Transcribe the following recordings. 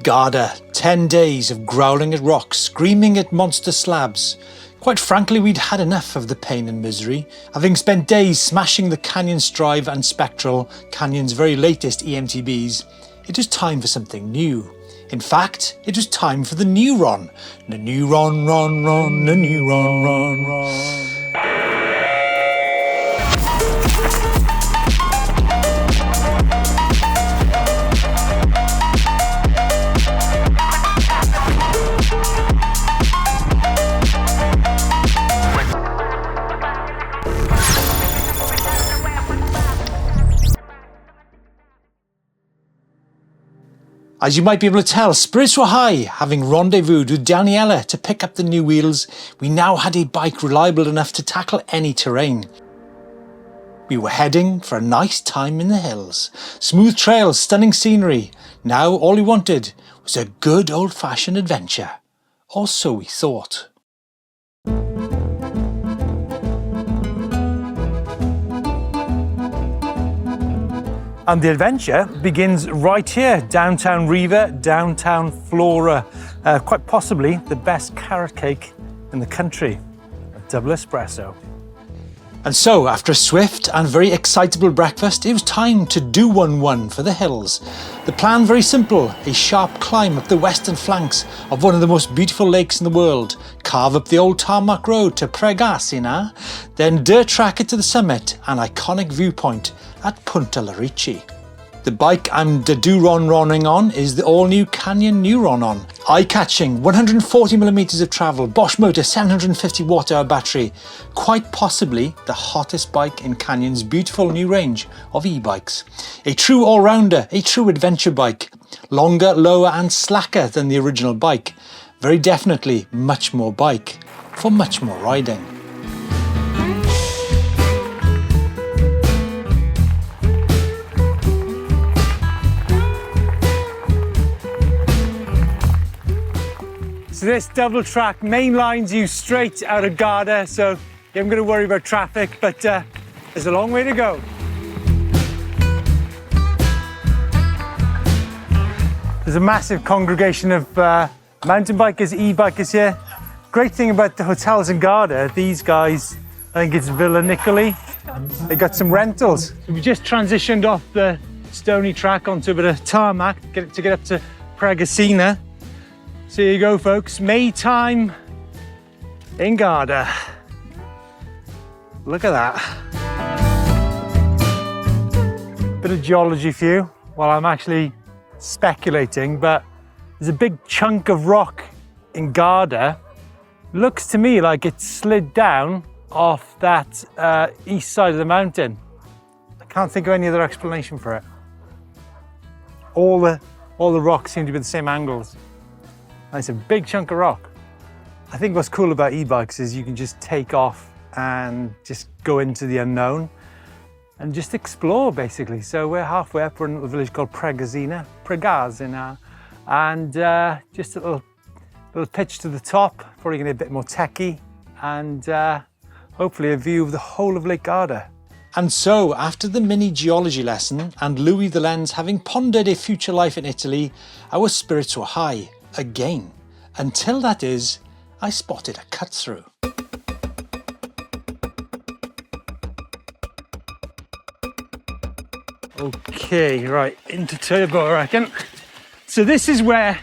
Garda, 10 days of growling at rocks, screaming at monster slabs. Quite frankly, we'd had enough of the pain and misery. Having spent days smashing the Canyon Strive and Spectral, Canyon's very latest eMTBs, it was time for something new. In fact, it was time for the Neuron. The Neuron, ron, the Neuron, ron. As you might be able to tell, spirits were high. Having rendezvoused with Daniela to pick up the new wheels, we now had a bike reliable enough to tackle any terrain. We were heading for a nice time in the hills. Smooth trails, stunning scenery. Now all we wanted was a good old-fashioned adventure. Or so we thought. And the adventure begins right here, downtown Riva, downtown Flora. Quite possibly the best carrot cake in the country, a double espresso. And so, after a swift and very excitable breakfast, it was time to do one for the hills. The plan very simple, a sharp climb up the western flanks of one of the most beautiful lakes in the world, carve up the old tarmac road to Pregasina, then dirt track it to the summit, an iconic viewpoint at Punta Larici. The bike I'm running on is the all-new Canyon Neuron on. Eye-catching, 140mm of travel, Bosch motor, 750 watt-hour battery. Quite possibly the hottest bike in Canyon's beautiful new range of e-bikes. A true all-rounder, a true adventure bike. Longer, lower and slacker than the original bike. Very definitely much more bike for much more riding. So this double track main lines you straight out of Garda, so you haven't got to worry about traffic, but there's a long way to go. There's a massive congregation of mountain bikers, e-bikers here. Great thing about the hotels in Garda, these guys, I think it's Villa Nicoli, they got some rentals. So we just transitioned off the stony track onto a bit of tarmac to get up to Pregasina. So here you go, folks, May time in Garda. Look at that. Bit of geology for you while I'm actually speculating, but there's a big chunk of rock in Garda. Looks to me like it slid down off that east side of the mountain. I can't think of any other explanation for it. All the rocks seem to be the same angles. And it's a big chunk of rock. I think what's cool about e-bikes is you can just take off and just go into the unknown and just explore, basically. So we're halfway up, we're in a little village called Pregasina, and just a little pitch to the top, probably gonna be a bit more techie, and hopefully a view of the whole of Lake Garda. And so, after the mini geology lesson and Louis the Lens having pondered a future life in Italy, our spirits were high. Again, until that is, I spotted a cut through. Okay, right, into turbo I reckon. So this is where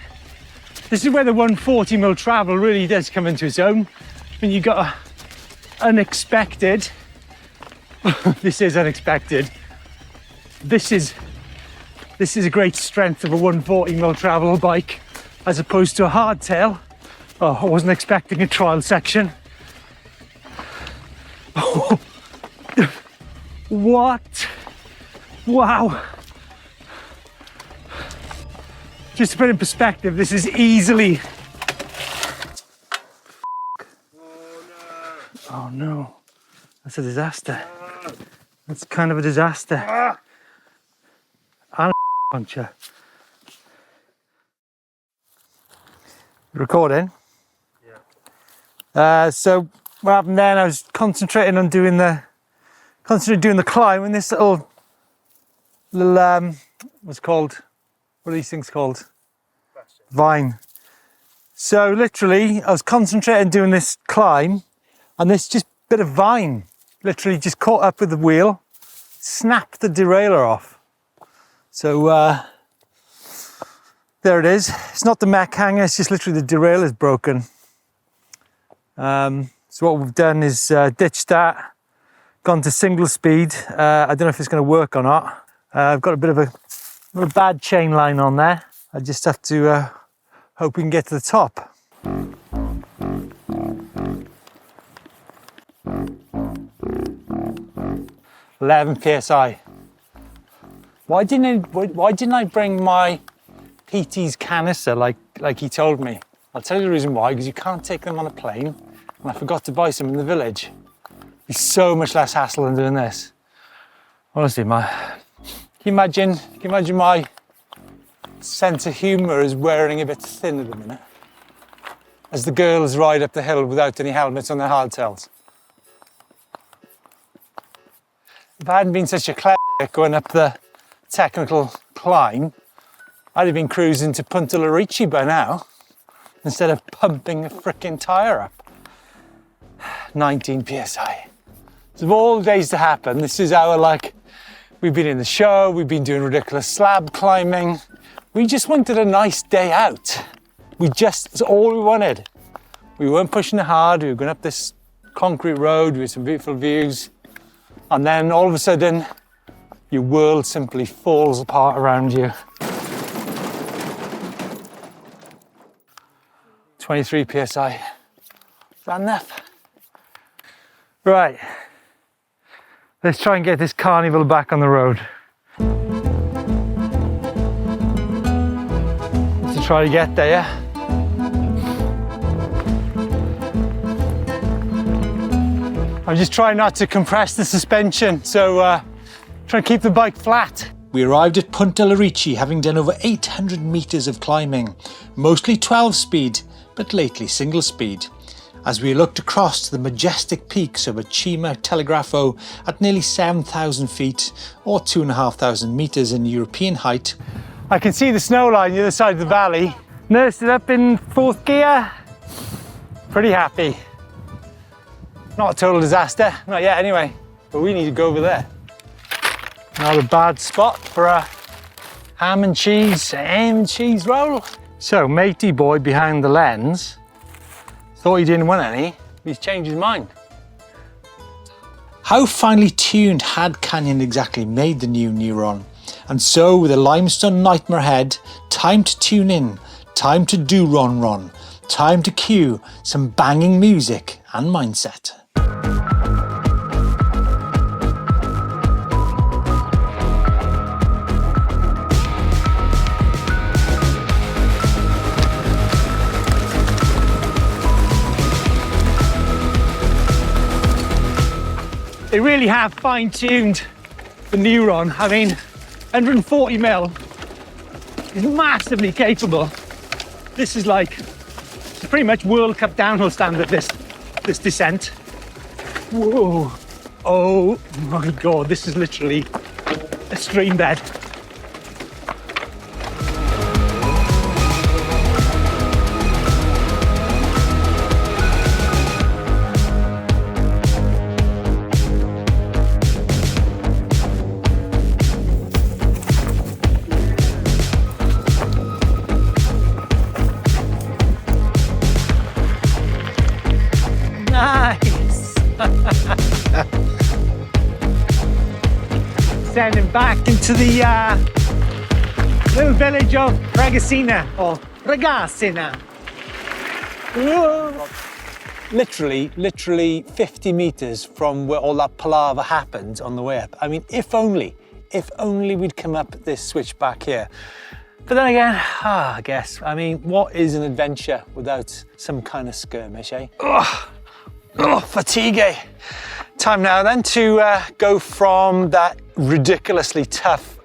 the 140mm travel really does come into its own. When you got a unexpected, this is unexpected. This is a great strength of a 140mm travel bike, as opposed to a hardtail. Oh, I wasn't expecting a trial section. Oh. What? Wow. Just to put in perspective, this is easily... Oh no, that's a disaster. That's kind of a disaster. And a puncture. Recording? Yeah. So what happened then, I was concentrating on doing the climb, and this little what's called, what are these things called? vine. So literally, I was concentrating doing this climb, and this just bit of vine literally just caught up with the wheel, snapped the derailleur off. So there it is. It's not the mech hanger, it's just literally the derailleur's broken. So what we've done is ditched that, gone to single speed. I don't know if it's going to work or not. I've got a bit of a bad chain line on there. I just have to hope we can get to the top. "11 psi. Why didn't I bring my PT's canister like he told me? I'll tell you the reason why, because you can't take them on a plane, and I forgot to buy some in the village. It's so much less hassle than doing this. Honestly, can you imagine my sense of humour is wearing a bit thin at the minute, as the girls ride up the hill without any helmets on their hardtails. If I hadn't been such a clever going up the technical climb, I'd have been cruising to Punta Larici by now, instead of pumping a frickin' tyre up. 19 psi. So of all the days to happen, this is our, like, we've been in the show, we've been doing ridiculous slab climbing. We just wanted a nice day out. That's all we wanted. We weren't pushing it hard, we were going up this concrete road with some beautiful views. And then all of a sudden, your world simply falls apart around you. 23 psi. Is that enough? Right. Let's try and get this carnival back on the road. To try to get there, yeah? I'm just trying not to compress the suspension, so try and keep the bike flat. We arrived at Punta Larici having done over 800 metres of climbing, mostly 12 speed, but lately single speed. As we looked across to the majestic peaks over Cima Telegrafo at nearly 7,000 feet, or 2,500 metres in European height. I can see the snow line the other side of the valley. Nursed it up in 4th gear. Pretty happy. Not a total disaster, not yet anyway, but we need to go over there. Not a bad spot for a ham and cheese roll. So, matey boy behind the lens thought he didn't want any, he's changed his mind. How finely tuned had Canyon exactly made the new Neuron? And so, with a limestone nightmare head, time to tune in, time to do ron, time to cue some banging music and mindset. They really have fine-tuned the Neuron. I mean, 140 mil is massively capable. This is like, it's pretty much World Cup downhill standard, this descent. Whoa. Oh my God, this is literally a stream bed. Sending back into the little village of Ragazzina, or Ragazzina. Literally 50 meters from where all that palaver happened on the way up. I mean, if only we'd come up this switchback here. But then again, I guess, I mean, what is an adventure without some kind of skirmish, eh? Fatigue. Time now then to go from that ridiculously tough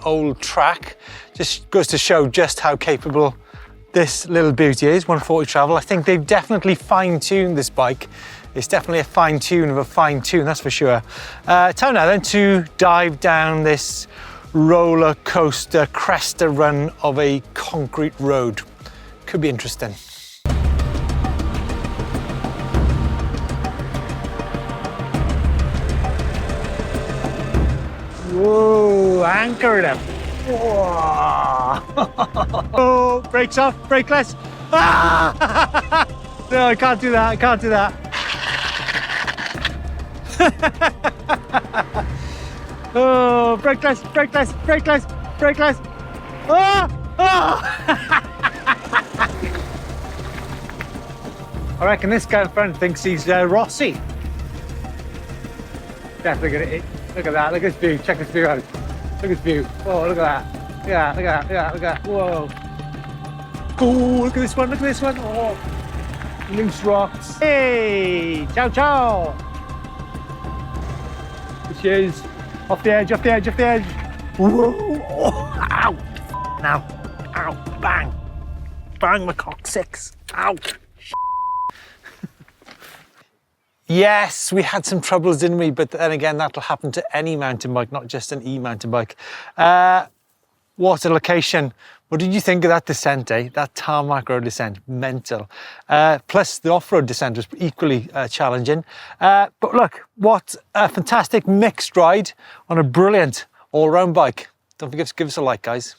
old track. Just goes to show just how capable this little beauty is, 140 travel. I think they've definitely fine-tuned this bike. It's definitely a fine-tune of a fine-tune, that's for sure. Time now then to dive down this roller coaster cresta run of a concrete road. Could be interesting. Whoa, anchored him. Whoa. Oh, brakes off, brake less. Ah! No, I can't do that, I can't do that. Oh, brake less, brake less, brake less, brake less. Oh! Oh! I reckon this guy in front thinks he's Rossi. Definitely gonna hit. Look at that, look at this view, check this view out. Look at this view. Oh, look at that. Look at that, look at that, look at that, whoa. Oh, look at this one, look at this one. Oh, loose rocks. Hey, ciao, ciao. Here she is. Off the edge, off the edge, off the edge. Whoa, oh, ow. Now, ow, bang. Bang my coccyx, ow. Yes, we had some troubles, didn't we? But then again, that'll happen to any mountain bike, not just an e-mountain bike. What a location. What did you think of that descent, eh? That tarmac road descent, mental. Plus the off-road descent was equally challenging. But look, what a fantastic mixed ride on a brilliant all-round bike. Don't forget to give us a like, guys.